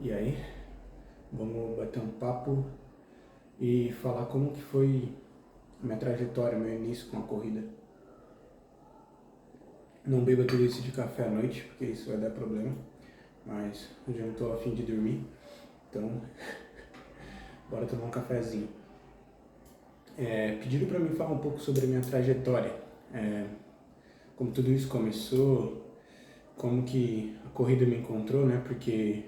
E aí, vamos bater um papo e falar como que foi a minha trajetória, meu início com a corrida. Não beba tudo isso de café à noite, porque isso vai dar problema, mas eu já não tô a fim de dormir, então bora tomar um cafezinho. Pediram para mim falar um pouco sobre a minha trajetória, como tudo isso começou, como que a corrida me encontrou, né? Porque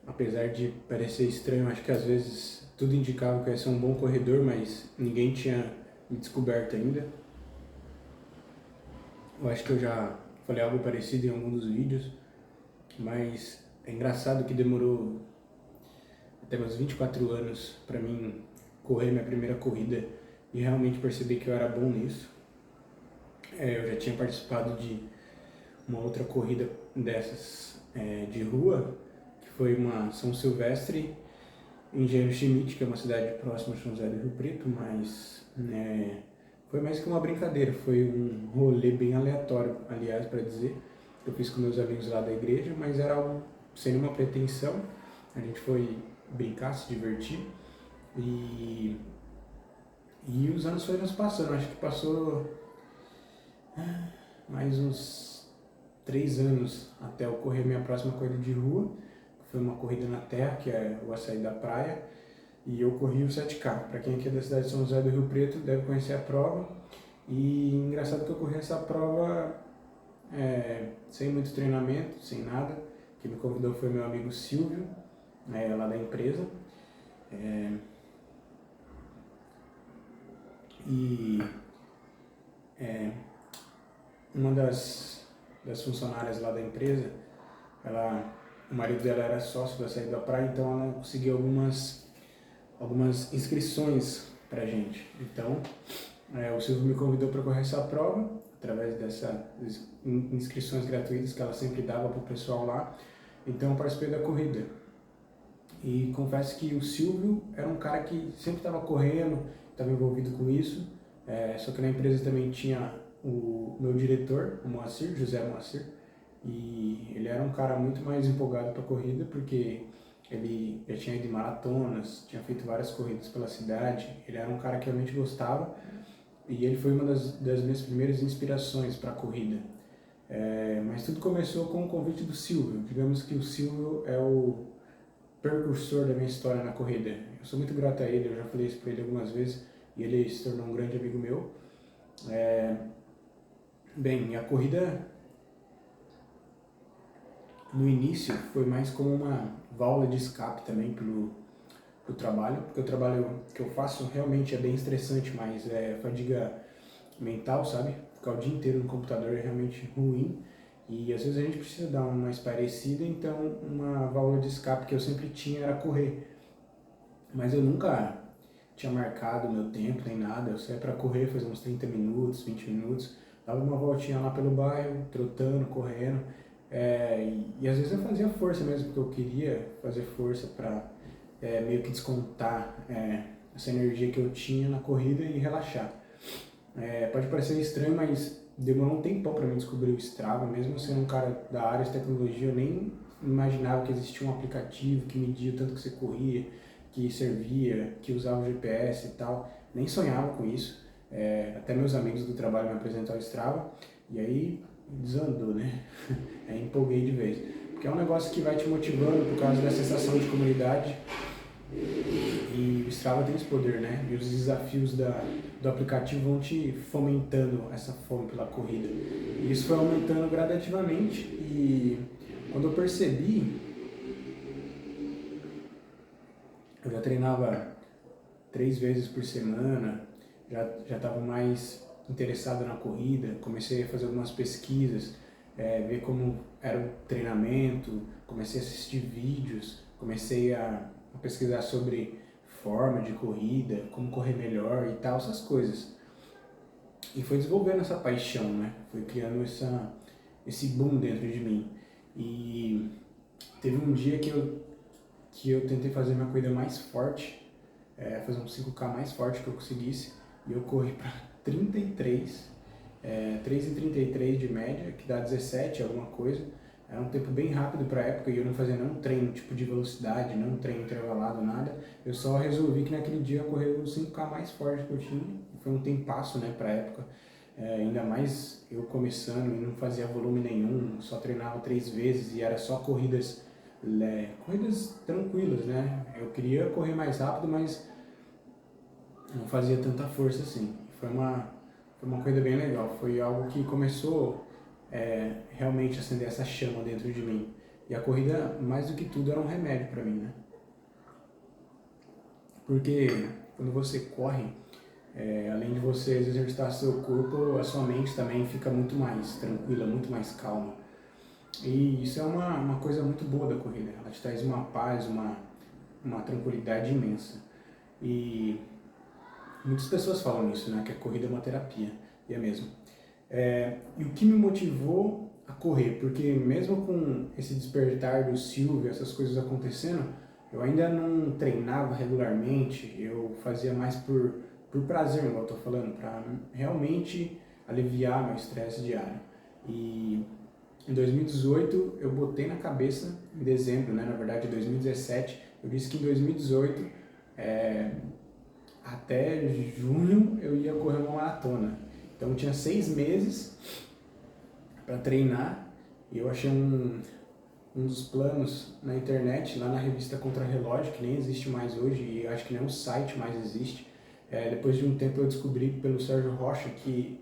apesar de parecer estranho, acho que às vezes tudo indicava que eu ia ser um bom corredor, mas ninguém tinha me descoberto ainda. Eu acho que eu já falei algo parecido em algum dos vídeos, mas é engraçado que demorou até meus 24 anos para mim correr minha primeira corrida e realmente perceber que eu era bom nisso. Eu já tinha participado de uma outra corrida dessas de rua, que foi uma São Silvestre em Engenho Schmidt, que é uma cidade próxima de São José do Rio Preto, mas foi mais que uma brincadeira, foi um rolê bem aleatório, aliás, para dizer, que eu fiz com meus amigos lá da igreja, mas era algo sem nenhuma pretensão, a gente foi brincar, se divertir, e os anos foram passando, acho que passou mais uns 3 anos até ocorrer minha próxima corrida de rua, que foi uma corrida na terra, que é o Açaí da Praia, e eu corri o 7K. Para quem aqui é da cidade de São José do Rio Preto deve conhecer a prova. E engraçado que eu corri essa prova sem muito treinamento, sem nada. Quem me convidou foi meu amigo Silvio, lá da empresa. Uma das funcionárias lá da empresa, o marido dela era sócio da Saída da Praia, então ela conseguiu algumas inscrições pra gente. Então, o Silvio me convidou para correr essa prova, através dessas inscrições gratuitas que ela sempre dava pro pessoal lá. Então, eu participei da corrida. E confesso que o Silvio era um cara que sempre estava correndo, estava envolvido com isso, só que na empresa também tinha o meu diretor, o Moacir, José Moacir, e ele era um cara muito mais empolgado para a corrida, porque ele já tinha ido em maratonas, tinha feito várias corridas pela cidade, ele era um cara que realmente gostava, e ele foi uma das minhas primeiras inspirações para a corrida. Mas tudo começou com o convite do Silvio. Digamos que o Silvio é o precursor da minha história na corrida. Eu sou muito grato a ele, eu já falei isso para ele algumas vezes, e ele se tornou um grande amigo meu. Bem, a corrida no início foi mais como uma válvula de escape também pro trabalho, porque o trabalho que eu faço realmente é bem estressante, mas é fadiga mental, sabe? Ficar o dia inteiro no computador é realmente ruim. E às vezes a gente precisa dar uma esparecida, então uma válvula de escape que eu sempre tinha era correr. Mas eu nunca tinha marcado o meu tempo nem nada, eu saía para correr, fazia uns 30 minutos, 20 minutos, dava uma voltinha lá pelo bairro, trotando, correndo. E às vezes eu fazia força mesmo, porque eu queria fazer força para meio que descontar essa energia que eu tinha na corrida e relaxar. Pode parecer estranho, mas demorou um tempão para mim descobrir o Strava, mesmo sendo um cara da área de tecnologia, eu nem imaginava que existia um aplicativo que media o tanto que você corria, que servia, que usava o GPS e tal, nem sonhava com isso. Até meus amigos do trabalho me apresentaram o Strava, e aí desandou, né? Aí empolguei de vez. Porque é um negócio que vai te motivando por causa da sensação de comunidade, e o Strava tem esse poder, né? E os desafios do aplicativo vão te fomentando essa fome pela corrida. E isso foi aumentando gradativamente, e quando eu percebi, eu já treinava 3 vezes por semana, já estava mais interessado na corrida, comecei a fazer algumas pesquisas, ver como era o treinamento, comecei a assistir vídeos, comecei a pesquisar sobre forma de corrida, como correr melhor e tal, essas coisas. E foi desenvolvendo essa paixão, né? Foi criando esse boom dentro de mim. E teve um dia que eu tentei fazer minha corrida mais forte, fazer um 5K mais forte que eu conseguisse, e eu corri para 33, 3,33 de média, que dá 17 alguma coisa, Era um tempo bem rápido para a época e eu não fazia nenhum treino tipo de velocidade, não treino intervalado, nada. Eu só resolvi que naquele dia eu correr os 5K mais forte que eu tinha. Foi um tempasso, né, para a época. Ainda mais eu começando e não fazia volume nenhum, só treinava 3 vezes e era só corridas tranquilas, né? Eu queria correr mais rápido, mas não fazia tanta força assim. Foi uma coisa bem legal, foi algo que começou realmente a acender essa chama dentro de mim. E a corrida, mais do que tudo, era um remédio para mim, né? Porque quando você corre, além de você exercitar seu corpo, a sua mente também fica muito mais tranquila, muito mais calma. E isso é uma coisa muito boa da corrida, ela te traz uma paz, uma tranquilidade imensa. E muitas pessoas falam isso, né, que a corrida é uma terapia, e é mesmo. E o que me motivou a correr, porque mesmo com esse despertar do Silvio, essas coisas acontecendo, eu ainda não treinava regularmente, eu fazia mais por prazer, igual eu tô falando, para realmente aliviar meu estresse diário. E em 2018 eu botei na cabeça, em dezembro, né, na verdade em 2017, eu disse que em 2018, até junho, eu ia correr uma maratona. Então eu tinha 6 meses para treinar e eu achei um dos planos na internet, lá na revista Contra-Relógio, que nem existe mais hoje e acho que nem o site mais existe. Depois de um tempo eu descobri pelo Sérgio Rocha que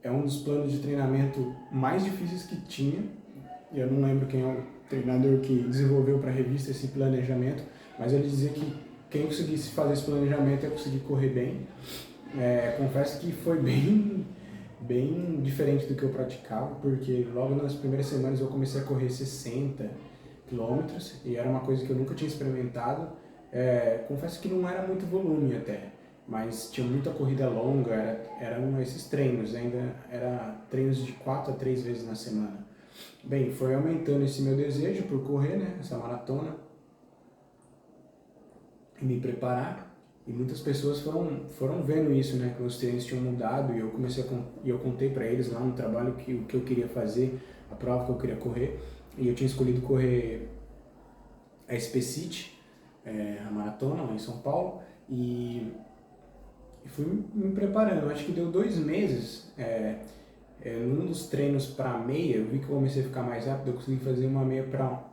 é um dos planos de treinamento mais difíceis que tinha. Eu não lembro quem é o treinador que desenvolveu para a revista esse planejamento, mas ele dizia que quem conseguisse fazer esse planejamento ia conseguir correr bem. Confesso que foi bem diferente do que eu praticava, porque logo nas primeiras semanas eu comecei a correr 60 quilômetros e era uma coisa que eu nunca tinha experimentado. Confesso que não era muito volume até, mas tinha muita corrida longa, eram esses treinos, ainda era treinos de 4 a 3 vezes na semana. Bem, foi aumentando esse meu desejo por correr, né, essa maratona, e me preparar. E muitas pessoas foram vendo isso, né, que meus treinos tinham mudado e eu contei para eles lá no trabalho o que eu queria fazer, a prova que eu queria correr. E eu tinha escolhido correr a SP City, a maratona lá em São Paulo, e fui me preparando. Acho que deu 2 meses. Num dos treinos para meia, eu vi que eu comecei a ficar mais rápido, eu consegui fazer uma meia para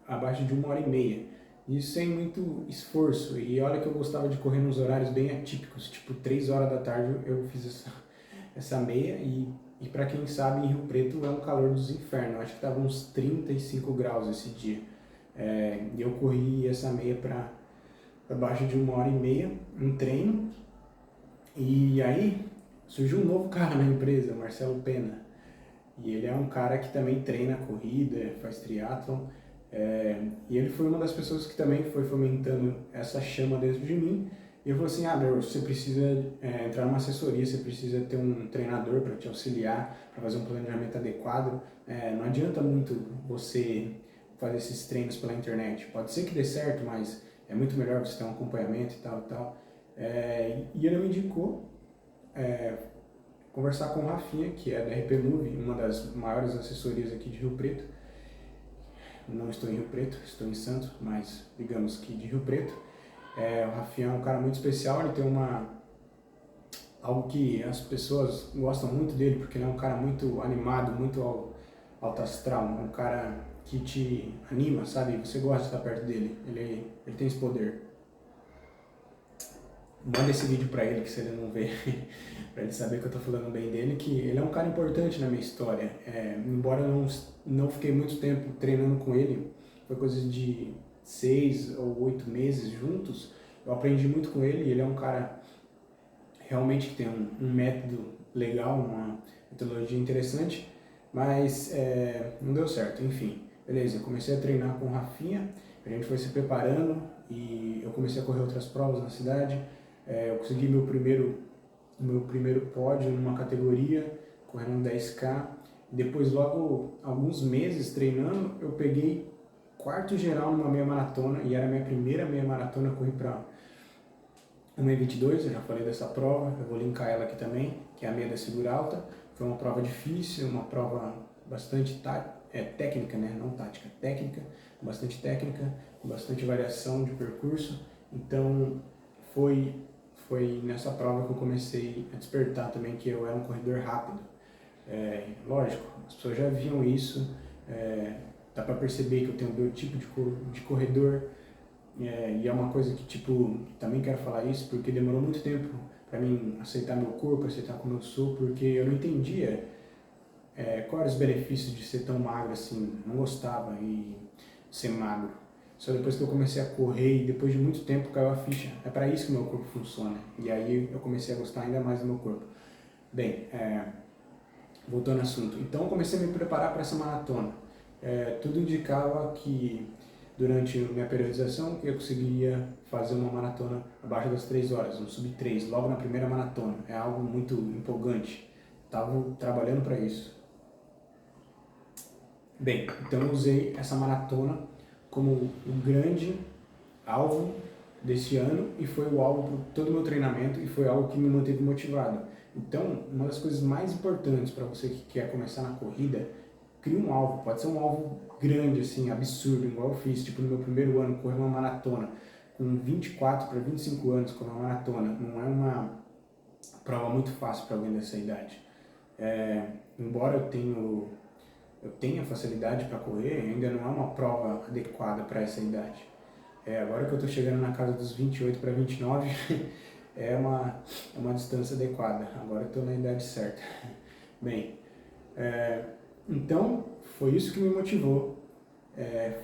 abaixo de 1 hora e meia. Isso sem muito esforço. E olha que eu gostava de correr nos horários bem atípicos, tipo 3 horas da tarde eu fiz essa meia. E para quem sabe, em Rio Preto é um calor dos infernos. Acho que estava uns 35 graus esse dia. E eu corri essa meia para abaixo de 1 hora e meia, um treino. E aí surgiu um novo cara na empresa, Marcelo Pena. E ele é um cara que também treina corrida, faz triatlon. E ele foi uma das pessoas que também foi fomentando essa chama dentro de mim. E eu falei assim, meu, você precisa entrar numa assessoria, você precisa ter um treinador para te auxiliar, para fazer um planejamento adequado. Não adianta muito você fazer esses treinos pela internet. Pode ser que dê certo, mas é muito melhor você ter um acompanhamento e tal e tal. E ele me indicou conversar com o Rafinha, que é da RP Move, uma das maiores assessorias aqui de Rio Preto. Não estou em Rio Preto, estou em Santos, mas digamos que de Rio Preto. O Rafinha é um cara muito especial, ele tem algo que as pessoas gostam muito dele, porque ele é um cara muito animado, muito alto astral, um cara que te anima, sabe? Você gosta de estar perto dele, ele tem esse poder. Manda esse vídeo pra ele, que se ele não vê, pra ele saber que eu tô falando bem dele, que ele é um cara importante na minha história. Embora eu não fiquei muito tempo treinando com ele, foi coisa de 6 ou 8 meses juntos, eu aprendi muito com ele e ele é um cara realmente que tem um método legal, uma metodologia interessante, mas não deu certo, enfim. Beleza, eu comecei a treinar com o Rafinha, a gente foi se preparando e eu comecei a correr outras provas na cidade. Eu consegui meu primeiro pódio numa categoria, correndo 10K. Depois, logo alguns meses treinando, eu peguei quarto geral numa meia maratona, e era a minha primeira meia maratona, eu corri para 1,22, eu já falei dessa prova, eu vou linkar ela aqui também, que é a meia da Segura Alta. Foi uma prova difícil, uma prova bastante técnica, né? Não tática, técnica, com bastante variação de percurso. Então foi nessa prova que eu comecei a despertar também que eu era um corredor rápido. Lógico, as pessoas já viam isso, dá para perceber que eu tenho o meu tipo de corredor, e é uma coisa que, tipo, também quero falar isso porque demorou muito tempo para mim aceitar meu corpo, aceitar como eu sou, porque eu não entendia quais eram os benefícios de ser tão magro assim, não gostava de ser magro. Só depois que eu comecei a correr e depois de muito tempo caiu a ficha, é para isso que meu corpo funciona, e aí eu comecei a gostar ainda mais do meu corpo. Bem, voltando ao assunto, então eu comecei a me preparar para essa maratona. Tudo indicava que durante minha periodização que eu conseguiria fazer uma maratona abaixo das 3 horas, um sub 3, logo na primeira maratona. É algo muito empolgante. Estava trabalhando para isso. Bem, então eu usei essa maratona como o grande alvo desse ano e foi o alvo para todo o meu treinamento e foi algo que me manteve motivado. Então, uma das coisas mais importantes para você que quer começar na corrida, crie um alvo, pode ser um alvo grande, assim, absurdo, igual eu fiz, tipo no meu primeiro ano, correr uma maratona, com 24 para 25 anos, correr uma maratona, não é uma prova muito fácil para alguém dessa idade. Embora eu tenha facilidade para correr, ainda não é uma prova adequada para essa idade. Agora que eu estou chegando na casa dos 28 para 29, é uma distância adequada. Agora eu estou na idade certa. Bem, então foi isso que me motivou.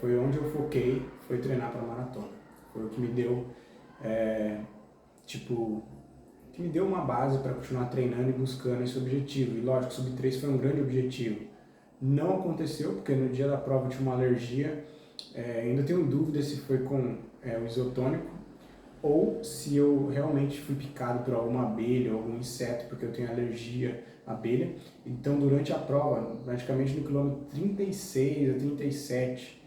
Foi onde eu foquei, foi treinar para maratona. Foi o que me deu, que me deu uma base para continuar treinando e buscando esse objetivo. E lógico, sub 3 foi um grande objetivo. Não aconteceu, porque no dia da prova eu tinha uma alergia. Ainda tenho dúvida se foi com o isotônico ou se eu realmente fui picado por alguma abelha ou algum inseto, porque eu tenho alergia à abelha. Então, durante a prova, praticamente no quilômetro 36 a 37,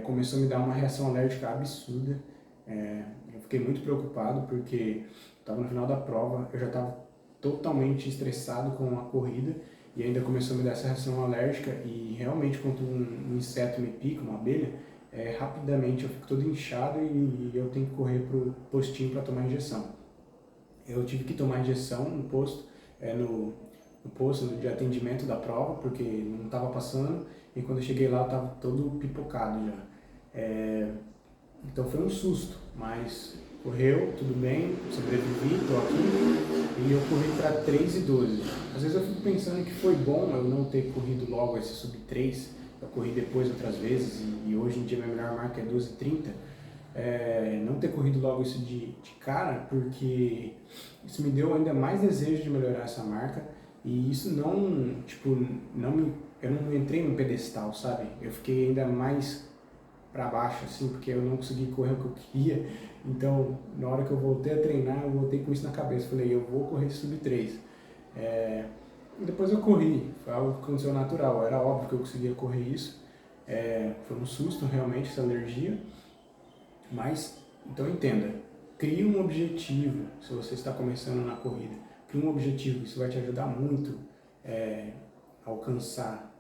começou a me dar uma reação alérgica absurda. Eu fiquei muito preocupado, porque estava no final da prova, eu já estava totalmente estressado com a corrida, e ainda começou a me dar essa reação alérgica, e realmente quando um inseto me pica, uma abelha, rapidamente eu fico todo inchado e eu tenho que correr pro postinho para tomar injeção. Eu tive que tomar injeção no posto, no posto de atendimento da prova, porque não estava passando, e quando eu cheguei lá eu estava todo pipocado já. Então foi um susto, mas correu, tudo bem, sobrevivi, estou aqui, e eu corri para 3:12. Às vezes eu fico pensando que foi bom eu não ter corrido logo esse sub 3, eu corri depois outras vezes, e hoje em dia minha melhor marca é 12:30. Não ter corrido logo isso de cara, porque isso me deu ainda mais desejo de melhorar essa marca, e isso não, tipo, eu não entrei num pedestal, sabe? Eu fiquei ainda mais para baixo, assim, porque eu não consegui correr o que eu queria. Então, na hora que eu voltei a treinar, eu voltei com isso na cabeça. Falei, eu vou correr sub 3. E depois eu corri, foi algo que aconteceu natural, era óbvio que eu conseguia correr isso. Foi um susto, realmente, essa alergia. Mas, então entenda, crie um objetivo, se você está começando na corrida. Crie um objetivo, isso vai te ajudar muito a alcançar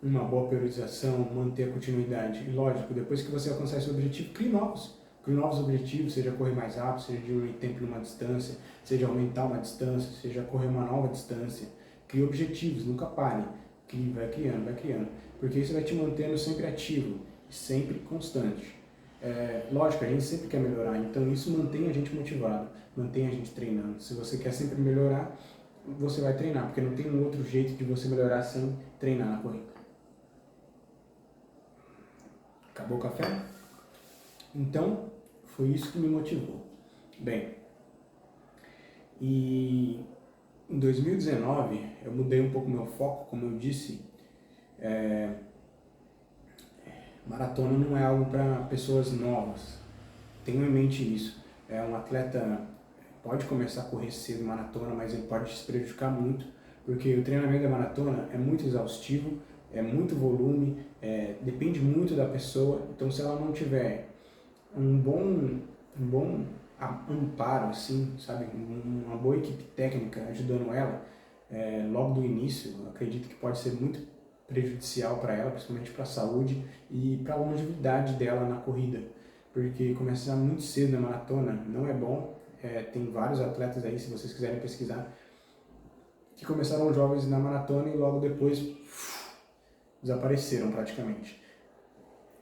uma boa periodização, manter a continuidade. E lógico, depois que você alcançar esse objetivo, crie novos objetivos, seja correr mais rápido, seja diminuir tempo numa distância, seja aumentar uma distância, seja correr uma nova distância. Crie objetivos, nunca pare. Vai criando, porque isso vai te mantendo sempre ativo, sempre constante. Lógico, a gente sempre quer melhorar, então isso mantém a gente motivado, mantém a gente treinando. Se você quer sempre melhorar, você vai treinar, porque não tem um outro jeito de você melhorar sem treinar na corrida. Acabou o café? Então, foi isso que me motivou. Bem, e em 2019 eu mudei um pouco meu foco, como eu disse. Maratona não é algo para pessoas novas. Tenham em mente isso. Um atleta pode começar a correr cedo maratona, mas ele pode se prejudicar muito, porque o treinamento da maratona é muito exaustivo, é muito volume, depende muito da pessoa. Então, se ela não tiver um bom amparo, assim, sabe, uma boa equipe técnica ajudando ela, logo do início, eu acredito que pode ser muito prejudicial para ela, principalmente para a saúde e para a longevidade dela na corrida, porque começar muito cedo na maratona não é bom. Tem vários atletas aí, se vocês quiserem pesquisar, que começaram jovens na maratona e logo depois desapareceram praticamente.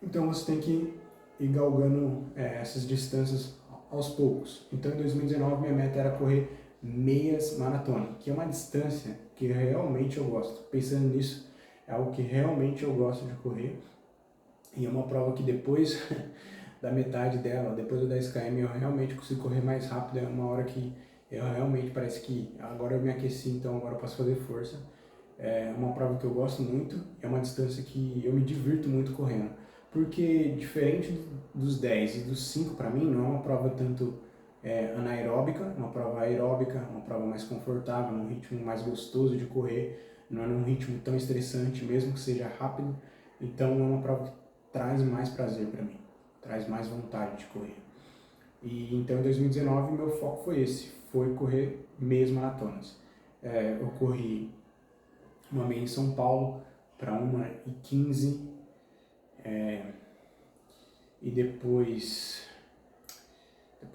Então você tem que ir galgando essas distâncias aos poucos. Então em 2019 minha meta era correr meias maratona, que é uma distância que realmente eu gosto. Pensando nisso, é algo que realmente eu gosto de correr, e é uma prova que depois da metade dela, depois do 10 km, eu realmente consigo correr mais rápido. É uma hora que eu realmente parece que agora eu me aqueci, então agora eu posso fazer força. É uma prova que eu gosto muito, é uma distância que eu me divirto muito correndo, porque diferente dos 10 e dos 5 para mim, não é uma prova tanto anaeróbica, uma prova aeróbica, uma prova mais confortável, um ritmo mais gostoso de correr, não é num ritmo tão estressante, mesmo que seja rápido. Então é uma prova que traz mais prazer para mim, traz mais vontade de correr. E então em 2019 meu foco foi esse, foi correr meias maratonas. Eu corri uma meia em São Paulo para 1h15, e depois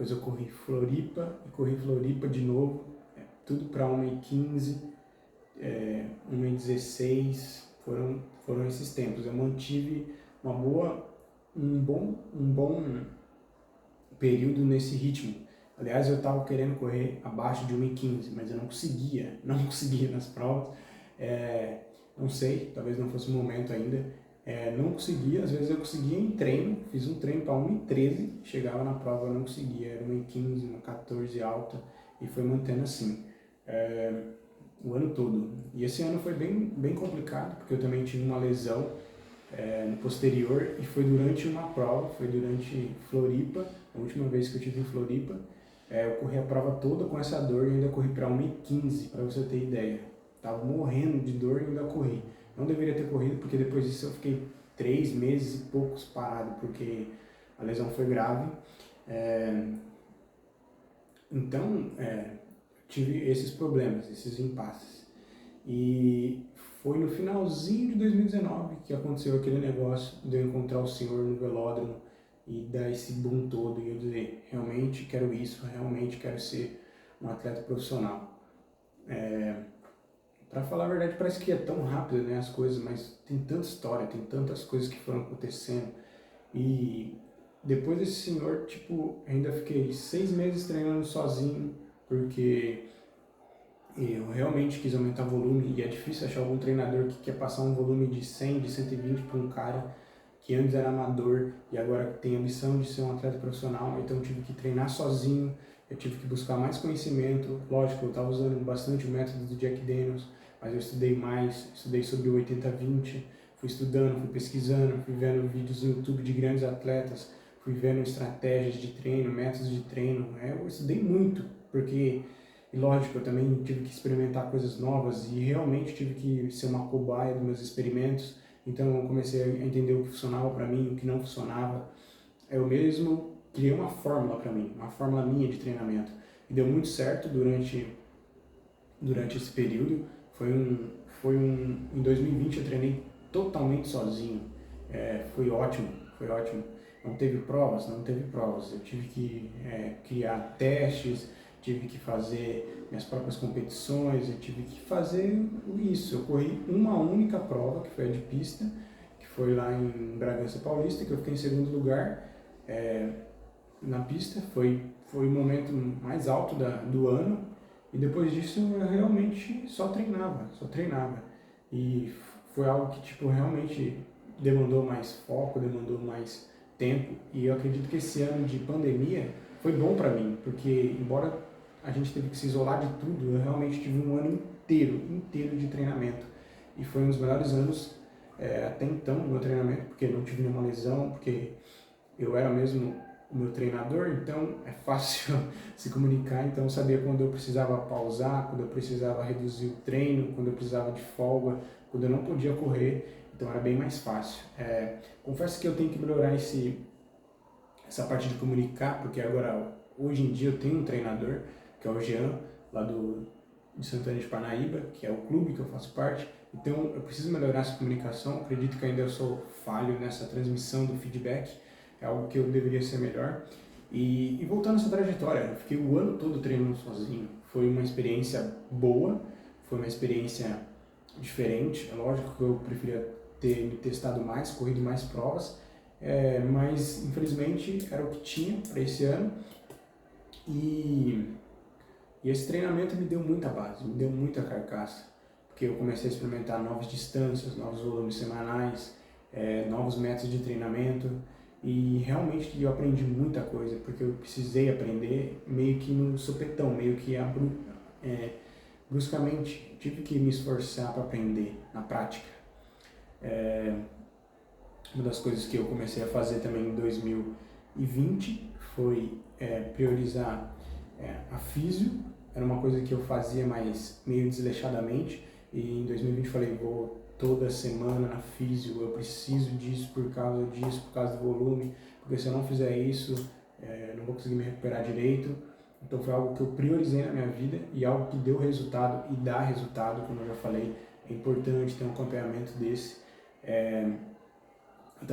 eu corri Floripa e corri Floripa de novo, tudo para 1h15, 1h16, foram esses tempos. Eu mantive um bom período nesse ritmo. Aliás, eu estava querendo correr abaixo de 1h15, mas eu não conseguia nas provas. Não sei, talvez não fosse o momento ainda. Não conseguia, às vezes eu conseguia em treino, fiz um treino para 1h13, chegava na prova eu não conseguia, era 1h15, 1h14 alta, e foi mantendo assim o ano todo. E esse ano foi bem complicado, porque eu também tive uma lesão no posterior, e foi durante uma prova, foi durante Floripa, a última vez que eu tive em Floripa. Eu corri a prova toda com essa dor e ainda corri para 1h15, para você ter ideia. Tava morrendo de dor e ainda corri. Não deveria ter corrido, porque depois disso eu fiquei 3 meses e poucos parado, porque a lesão foi grave. Então, tive esses problemas, esses impasses. E foi no finalzinho de 2019 que aconteceu aquele negócio de eu encontrar o senhor no velódromo e dar esse boom todo e eu dizer, realmente quero isso, realmente quero ser um atleta profissional. Para falar a verdade, parece que é tão rápido, né, as coisas, mas tem tanta história, tem tantas coisas que foram acontecendo. E depois desse senhor, ainda fiquei 6 meses treinando sozinho, porque eu realmente quis aumentar o volume, e é difícil achar algum treinador que quer passar um volume de 100, de 120 para um cara que antes era amador e agora tem a missão de ser um atleta profissional. Então eu tive que treinar sozinho, eu tive que buscar mais conhecimento. Lógico, eu estava usando bastante o método do Jack Daniels, mas eu estudei mais, estudei sobre o 80-20, fui estudando, fui pesquisando, fui vendo vídeos no YouTube de grandes atletas, fui vendo estratégias de treino, métodos de treino. Eu estudei muito, porque, e lógico, eu também tive que experimentar coisas novas e realmente tive que ser uma cobaia dos meus experimentos. Então eu comecei a entender o que funcionava para mim, o que não funcionava. Eu mesmo criei uma fórmula para mim, uma fórmula minha de treinamento. E deu muito certo durante esse período. Em 2020 eu treinei totalmente sozinho. Foi ótimo. Não teve provas. Eu tive que criar testes, tive que fazer minhas próprias competições, eu tive que fazer isso. Eu corri uma única prova, que foi a de pista, que foi lá em Bragança Paulista, que eu fiquei em segundo lugar na pista. Foi o momento mais alto do ano, e depois disso eu realmente só treinava. E foi algo que realmente demandou mais foco, demandou mais tempo, e eu acredito que esse ano de pandemia foi bom para mim, porque embora a gente teve que se isolar de tudo, eu realmente tive um ano inteiro de treinamento, e foi um dos melhores anos até então do meu treinamento, porque não tive nenhuma lesão, porque eu era mesmo o meu treinador, então é fácil se comunicar. Então eu sabia quando eu precisava pausar, quando eu precisava reduzir o treino, quando eu precisava de folga, quando eu não podia correr, então era bem mais fácil. Confesso que eu tenho que melhorar essa parte de comunicar, porque agora, hoje em dia, eu tenho um treinador, que é o Jean, lá do de Santana de Parnaíba, que é o clube que eu faço parte. Então eu preciso melhorar essa comunicação, acredito que ainda eu sou falho nessa transmissão do feedback, é algo que eu deveria ser melhor. E voltando a essa trajetória, eu fiquei o ano todo treinando sozinho, foi uma experiência boa, foi uma experiência diferente, é lógico que eu preferia ter me testado mais, corrido mais provas, mas infelizmente era o que tinha para esse ano. E esse treinamento me deu muita base, me deu muita carcaça, porque eu comecei a experimentar novas distâncias, novos volumes semanais, novos métodos de treinamento, e realmente eu aprendi muita coisa, porque eu precisei aprender meio que no sopetão, meio que bruscamente, tive que me esforçar para aprender na prática. Uma das coisas que eu comecei a fazer também em 2020 foi priorizar a físio. Era uma coisa que eu fazia mais meio desleixadamente, e em 2020 falei, vou toda semana na físio, eu preciso disso, por causa do volume, porque se eu não fizer isso, não vou conseguir me recuperar direito. Então foi algo que eu priorizei na minha vida e algo que deu resultado e dá resultado, como eu já falei. É importante ter um acompanhamento desse. Eu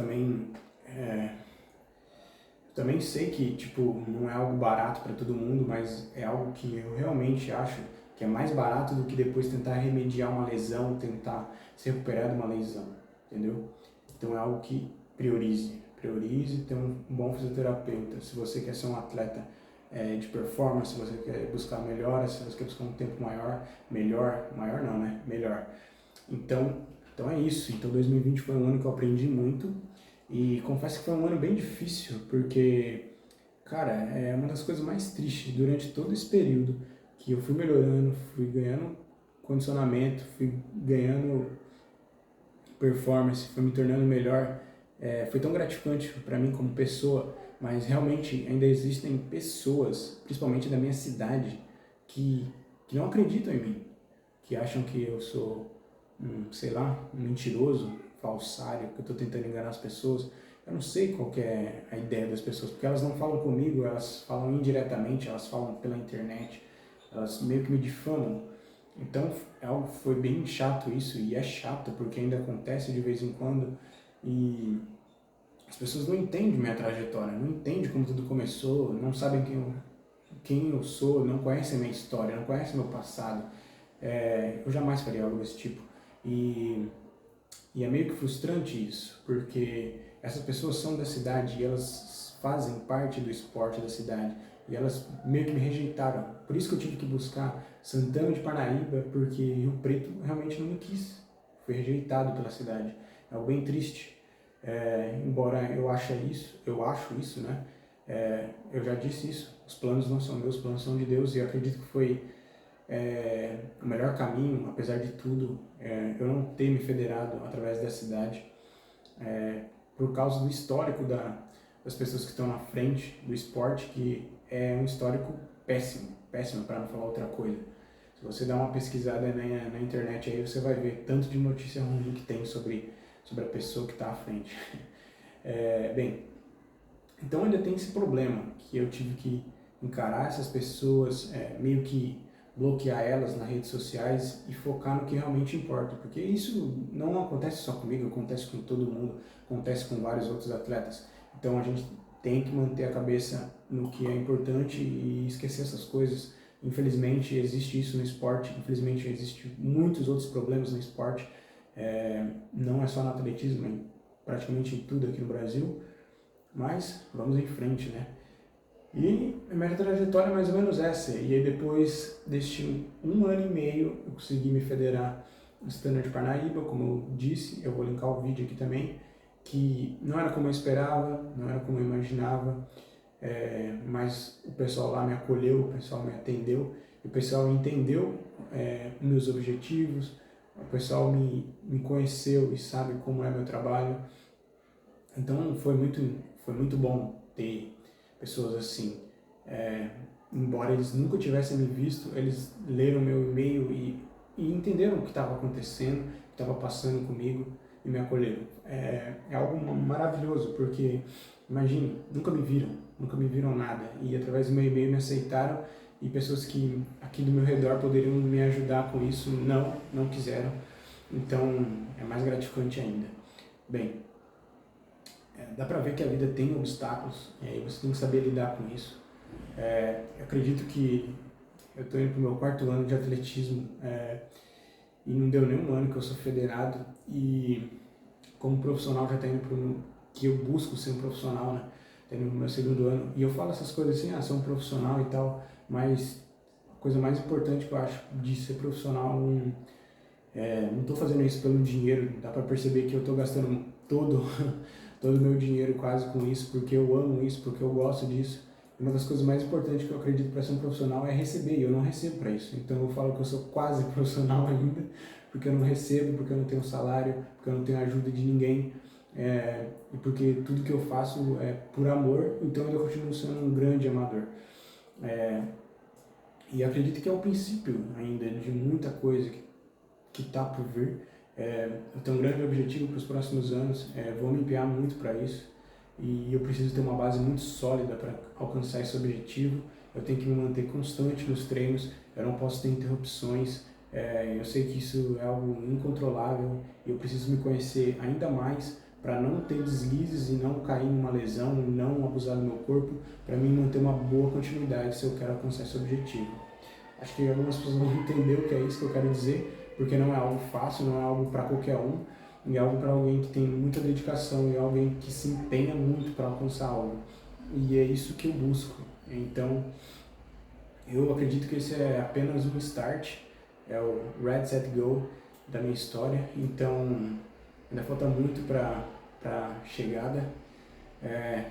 também sei que tipo, não é algo barato para todo mundo, mas é algo que eu realmente acho que é mais barato do que depois tentar remediar uma lesão, tentar se recuperar de uma lesão, entendeu? Então é algo que priorize ter um bom fisioterapeuta. Se você quer ser um atleta de performance, se você quer buscar melhoras, se você quer buscar um tempo maior, maior não, né? Melhor. Então é isso. Então 2020 foi um ano que eu aprendi muito e confesso que foi um ano bem difícil, porque, cara, é uma das coisas mais tristes durante todo esse período que eu fui melhorando, fui ganhando condicionamento, fui ganhando performance, fui me tornando melhor. Foi tão gratificante para mim como pessoa, mas realmente ainda existem pessoas, principalmente da minha cidade, que não acreditam em mim, que acham que eu sou, sei lá, um mentiroso, falsário, que eu estou tentando enganar as pessoas. Eu não sei qual que é a ideia das pessoas, porque elas não falam comigo, elas falam indiretamente, elas falam pela internet, elas meio que me difamam. Então foi bem chato isso, e é chato porque ainda acontece de vez em quando, e as pessoas não entendem minha trajetória, não entendem como tudo começou, não sabem quem eu sou, não conhecem minha história, não conhecem meu passado. Eu jamais faria algo desse tipo. E é meio que frustrante isso, porque essas pessoas são da cidade e elas fazem parte do esporte da cidade. E elas meio que me rejeitaram. Por isso que eu tive que buscar Santana de Parnaíba, porque Rio Preto realmente não me quis. Fui rejeitado pela cidade. É algo bem triste. Embora eu acho isso, né? Eu já disse isso. Os planos não são meus, os planos são de Deus. E eu acredito que foi o melhor caminho, apesar de tudo, eu não ter me federado através da cidade, por causa do histórico das pessoas que estão na frente do esporte, que é um histórico péssimo para não falar outra coisa. Se você dá uma pesquisada na internet aí, você vai ver tanto de notícia ruim que tem sobre a pessoa que está à frente. Bem, então ainda tem esse problema, que eu tive que encarar essas pessoas, meio que bloquear elas nas redes sociais e focar no que realmente importa, porque isso não acontece só comigo, acontece com todo mundo, acontece com vários outros atletas. Então a gente tem que manter a cabeça no que é importante e esquecer essas coisas. Infelizmente existe isso no esporte, infelizmente existe muitos outros problemas no esporte, não é só no atletismo, é praticamente em tudo aqui no Brasil, mas vamos em frente, né? E a minha trajetória é mais ou menos essa. E aí depois deste 1 ano e meio eu consegui me federar no Santana de Parnaíba, como eu disse, eu vou linkar o vídeo aqui também, que não era como eu esperava, não era como eu imaginava, mas o pessoal lá me acolheu, o pessoal me atendeu, o pessoal entendeu meus objetivos, o pessoal me conheceu e sabe como é meu trabalho. Então foi muito bom ter pessoas assim. Embora eles nunca tivessem me visto, eles leram meu e-mail e entenderam o que estava acontecendo, o que estava passando comigo e me acolheram. É algo maravilhoso, porque imagine, nunca me viram nada, e através do meu e-mail me aceitaram e pessoas que aqui do meu redor poderiam me ajudar com isso não quiseram. Então é mais gratificante ainda. Bem, dá pra ver que a vida tem obstáculos e aí você tem que saber lidar com isso. Eu acredito que eu estou indo pro meu 4º ano de atletismo e não deu nem um ano que eu sou federado e como profissional já está indo pro que eu busco ser um profissional, né? Tá indo no meu 2º ano e eu falo essas coisas assim, ser um profissional e tal, mas a coisa mais importante que eu acho de ser profissional não estou fazendo isso pelo dinheiro, dá para perceber que eu estou gastando todo o meu dinheiro quase com isso, porque eu amo isso, porque eu gosto disso. Uma das coisas mais importantes que eu acredito para ser um profissional é receber, e eu não recebo para isso. Então eu falo que eu sou quase profissional ainda, porque eu não recebo, porque eu não tenho salário, porque eu não tenho ajuda de ninguém, e porque tudo que eu faço é por amor, então eu continuo sendo um grande amador. E acredito que é o princípio ainda de muita coisa que está por vir. Eu tenho um grande objetivo para os próximos anos, vou me empenhar muito para isso e eu preciso ter uma base muito sólida para alcançar esse objetivo. Eu tenho que me manter constante nos treinos, eu não posso ter interrupções, eu sei que isso é algo incontrolável e eu preciso me conhecer ainda mais para não ter deslizes e não cair em uma lesão, não abusar do meu corpo, para mim manter uma boa continuidade se eu quero alcançar esse objetivo. Acho que algumas pessoas vão entender o que é isso que eu quero dizer, porque não é algo fácil, não é algo para qualquer um, e é algo para alguém que tem muita dedicação e alguém que se empenha muito para alcançar algo. E é isso que eu busco. Então, eu acredito que esse é apenas um start, é o Red, Set, Go da minha história. Então, ainda falta muito para a chegada.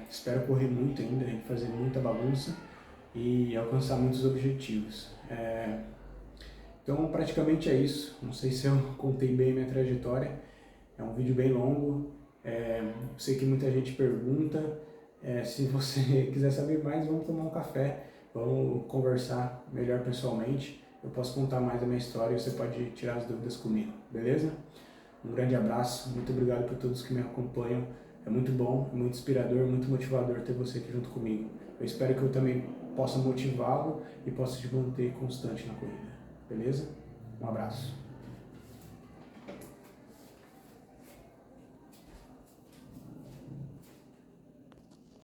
Espero correr muito ainda, fazer muita bagunça e alcançar muitos objetivos. Então praticamente é isso, não sei se eu contei bem minha trajetória, é um vídeo bem longo, sei que muita gente pergunta, se você quiser saber mais, vamos tomar um café, vamos conversar melhor pessoalmente, eu posso contar mais da minha história e você pode tirar as dúvidas comigo, beleza? Um grande abraço, muito obrigado por todos que me acompanham, é muito bom, muito inspirador, muito motivador ter você aqui junto comigo. Eu espero que eu também possa motivá-lo e possa te manter constante na corrida. Beleza? Um abraço.